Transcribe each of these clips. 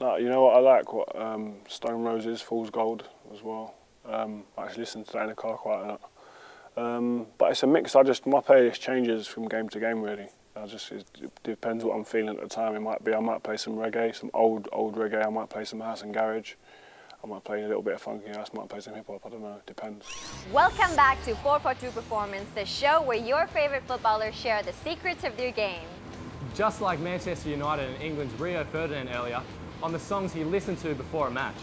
No, you know what I like? What Stone Roses, Fool's Gold as well. I actually listen to that in the car quite a lot. But it's a mix. My playlist changes from game to game really. It depends what I'm feeling at the time. I might play some reggae, some old reggae. I might play some house and garage. I might play a little bit of funky house. Might play some hip hop. I don't know. It depends. Welcome back to 442 Performance, the show where your favorite footballers share the secrets of their game. Just like Manchester United and England's Rio Ferdinand earlier, on the songs he listened to before a match.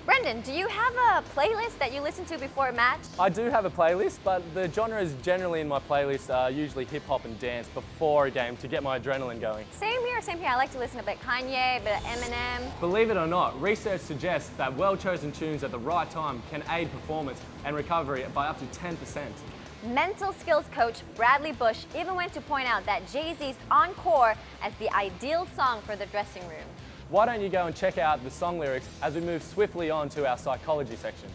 Brendan, do you have a playlist that you listen to before a match? I do have a playlist, but the genres generally in my playlist are usually hip-hop and dance before a game to get my adrenaline going. Same here. I like to listen to a bit of Kanye, a bit of Eminem. Believe it or not, research suggests that well-chosen tunes at the right time can aid performance and recovery by up to 10%. Mental skills coach Bradley Bush even went to point out that Jay-Z's Encore as the ideal song for the dressing room. Why don't you go and check out the song lyrics as we move swiftly on to our psychology section.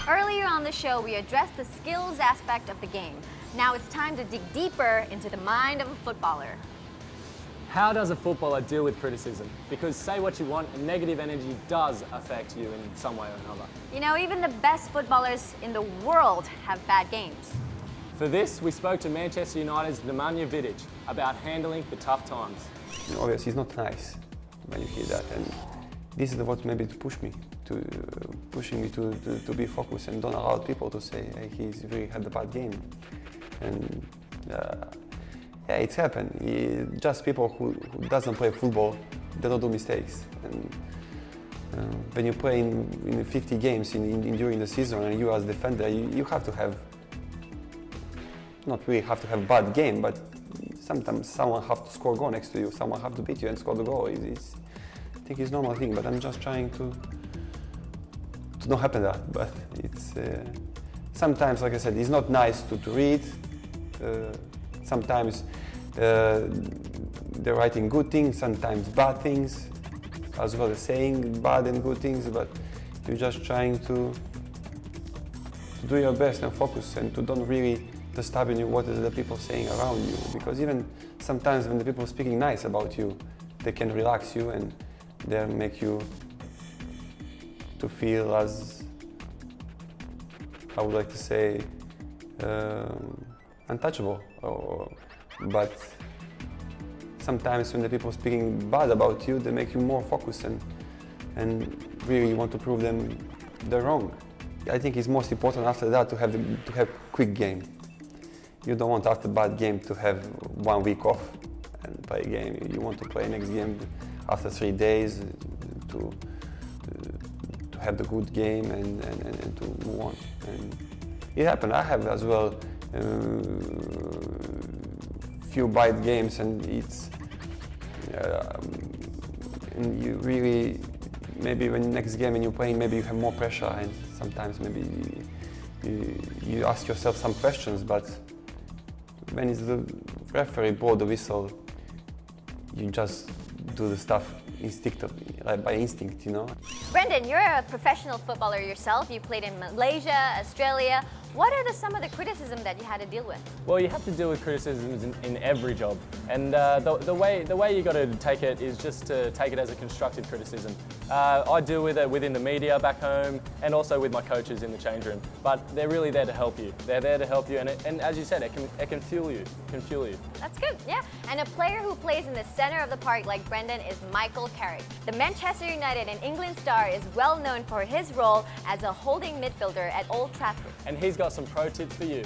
Earlier on the show, we addressed the skills aspect of the game. Now it's time to dig deeper into the mind of a footballer. How does a footballer deal with criticism? Because say what you want, negative energy does affect you in some way or another. You know, even the best footballers in the world have bad games. For this, we spoke to Manchester United's Nemanja Vidic about handling the tough times. Obviously, it's not nice when you hear that, and this is what maybe to pushing me to be focused and don't allow people to say, hey, he's really had a bad game. And yeah, it's happened. Just people who doesn't play football, they don't do mistakes. And when you play in 50 games during the season, and you as defender, you have to have, not really have to have bad game, but sometimes someone have to score a goal next to you, someone have to beat you and score the goal. I think it's a normal thing, but I'm just trying to not happen that. But it's sometimes, like I said, it's not nice to read. Sometimes they're writing good things, sometimes bad things, as well as saying bad and good things, but you're just trying to do your best and focus and to don't really disturbing you what is the people saying around you, because even sometimes when the people speaking nice about you, they can relax you and they make you to feel as, I would like to say, untouchable. But sometimes when the people speaking bad about you, they make you more focused and really want to prove them they're wrong. I think it's most important after that to have quick game. You don't want after bad game to have 1 week off and play a game. You want to play next game after 3 days to have the good game and to move on. And it happened. I have as well few bad games, and it's and you really maybe when next game when you're playing, maybe you have more pressure, and sometimes maybe you ask yourself some questions, but when it's the referee blow the whistle, you just do the stuff instinctively, like by instinct, you know. Brendan, you're a professional footballer yourself. You played in Malaysia, Australia. What are some of the criticism that you had to deal with? Well, you have to deal with criticisms in every job, and the way you got to take it is just to take it as a constructive criticism. I deal with it within the media back home, and also with my coaches in the change room. But they're really there to help you. They're there to help you, and as you said, it can fuel you. That's good, yeah. And a player who plays in the center of the park like Brendan is Michael Carrick. The Manchester United and England star is well known for his role as a holding midfielder at Old Trafford. And he's got some pro tips for you.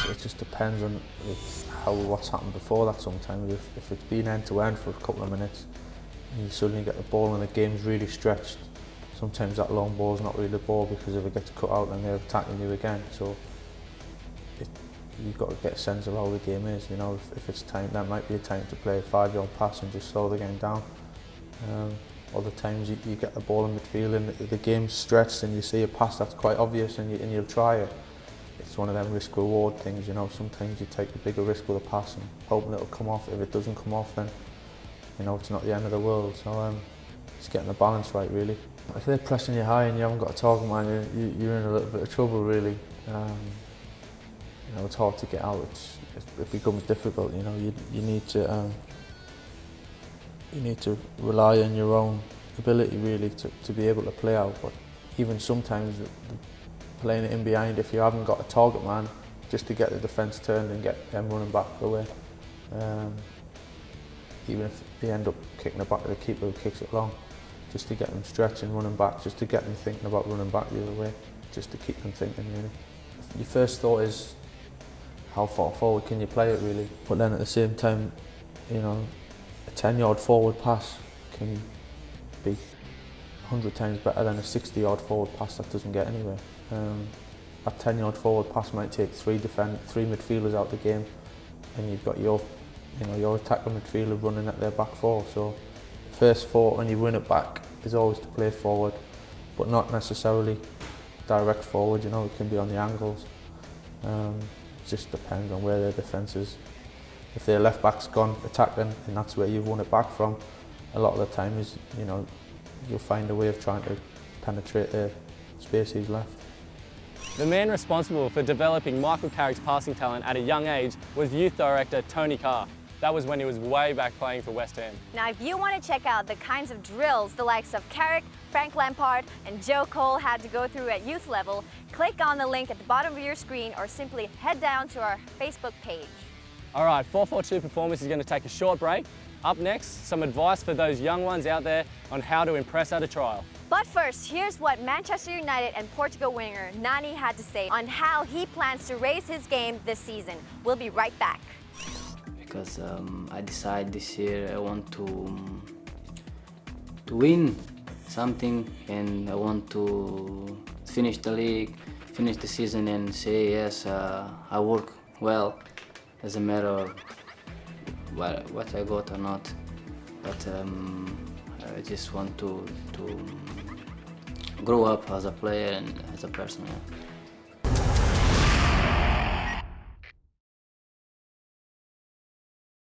It just depends on what's happened before that sometimes. If it's been end to end for a couple of minutes and you suddenly get the ball and the game's really stretched, sometimes that long ball's not really the ball, because if it gets cut out then they're attacking you again. So you've got to get a sense of how the game is. You know, if it's time, that might be a time to play a 5-yard pass and just slow the game down. Other times you get the ball in midfield and the game's stretched and you see a pass that's quite obvious and you'll try it. It's one of them risk-reward things, you know. Sometimes you take a bigger risk with a pass and hoping it'll come off. If it doesn't come off, then you know it's not the end of the world. So it's getting the balance right, really. If they're pressing you high and you haven't got a target man, you're in a little bit of trouble, really. You know, it's hard to get out. It becomes difficult. You know, you need to you need to rely on your own ability really to be able to play out. But even sometimes playing it in behind, if you haven't got a target man, just to get the defence turned and get them running back away. Even if they end up kicking it back to the keeper who kicks it long, just to get them stretching, running back, just to get them thinking about running back the other way, just to keep them thinking really. Your first thought is, how far forward can you play it really? But then at the same time, you know, a 10-yard forward pass can be 100 times better than a 60-yard forward pass that doesn't get anywhere. A 10-yard forward pass might take three midfielders out the game, and you've got your attacking midfielder running at their back four. So first thought when you win it back is always to play forward, but not necessarily direct forward. You know, it can be on the angles. It just depends on where their defence is. If their left back's gone attacking, and that's where you've won it back from, a lot of the time is, you know, you'll find a way of trying to penetrate the space he's left. The man responsible for developing Michael Carrick's passing talent at a young age was youth director Tony Carr. That was when he was way back playing for West Ham. Now, if you want to check out the kinds of drills the likes of Carrick, Frank Lampard, and Joe Cole had to go through at youth level, click on the link at the bottom of your screen or simply head down to our Facebook page. All right, 442 Performance is going to take a short break. Up next, some advice for those young ones out there on how to impress at a trial. But first, here's what Manchester United and Portugal winger Nani had to say on how he plans to raise his game this season. We'll be right back. Because I decided this year I want to win something, and I want to finish the league, finish the season, and say yes, I work well. Doesn't matter what I got or not, but I just want to grow up as a player and as a person. Yeah.